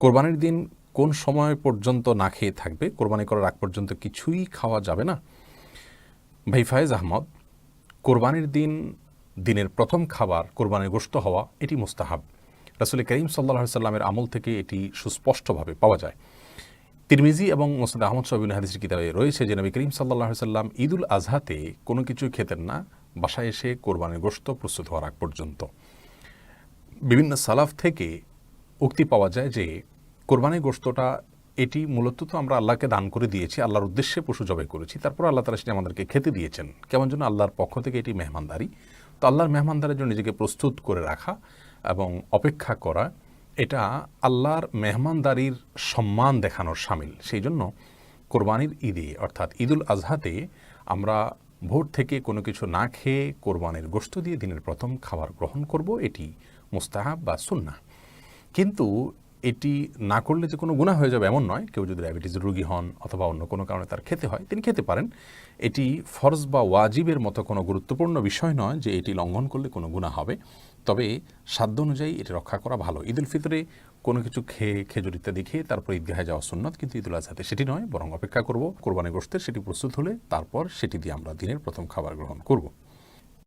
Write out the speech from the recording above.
কোরবানির দিন কোন সময় পর্যন্ত না খেয়ে থাকবে? কোরবানি করার আগ পর্যন্ত কিছুই খাওয়া যাবে না? ভাই ফায়েজ আহমদ, কোরবানির দিন দিনের প্রথম খাবার কোরবানির গোশত হওয়া এটি মুস্তাহাব। রাসূল করিম সাল্লাল্লাহু আলাইহি সাল্লামের আমল থেকে এটি সুস্পষ্টভাবে পাওয়া যায়। তিরমিজি এবং মুসনাদ আহমদ সহ বিভিন্ন হাদিসের কিতাবে রয়েছে যে নবী করিম সাল্লাল্লাহু আলাইহি সাল্লাম ঈদুল আজহাতে কোনো কিছু খেতেন না বাসায় এসে কোরবানির গোশত প্রস্তুত হওয়ার আগ পর্যন্ত। বিভিন্ন সালাফ থেকে উক্তি পাওয়া যায় যে কোরবানির গোশতটা এটি মূলত তো আমরা আল্লাহকে দান করে দিয়েছি, আল্লাহর উদ্দেশ্যে পশু জবাই করেছি, তারপর আল্লাহ তাআলা সেটা আমাদেরকে খেতে দিয়েছেন। কেমন যেন আল্লাহর পক্ষ থেকে এটি মেহমানদারি। তো আল্লাহর মেহমানদারির জন্য নিজেকে প্রস্তুত করে রাখা এবং অপেক্ষা করা, এটা আল্লাহর মেহমানদারির সম্মান দেখানোর শামিল। সেই জন্য কোরবানির ঈদে অর্থাৎ ঈদুল আজহাতে আমরা ভোর থেকে কোনো কিছু না খেয়ে কোরবানির গোশত দিয়ে দিনের প্রথম খাবার গ্রহণ করব, এটি মুস্তাহাব বা সুন্নাহ। কিন্তু এটি না করলে যে কোনো গুনাহ হয়ে যাবে এমন নয়। কেউ যদি ডায়াবেটিসের রোগী হন অথবা অন্য কোনো কারণে তার খেতে হয়, তিনি খেতে পারেন। এটি ফরজ বা ওয়াজিবের মতো কোনো গুরুত্বপূর্ণ বিষয় নয় যে এটি লঙ্ঘন করলে কোনো গুনাহ হবে। তবে সাধ্য অনুযায়ী এটি রক্ষা করা ভালো। ঈদুল ফিতরে কোনো কিছু খেয়ে, খেজুর ইত্যাদি খেয়ে তারপর ঈদগাহে যাওয়া সুন্নত, কিন্তু ঈদুল আজহাতে সেটি নয়, বরং অপেক্ষা করব কোরবানি গোশতের, সেটি প্রস্তুত হলে তারপর সেটি দিয়ে আমরা দিনের প্রথম খাবার গ্রহণ করব।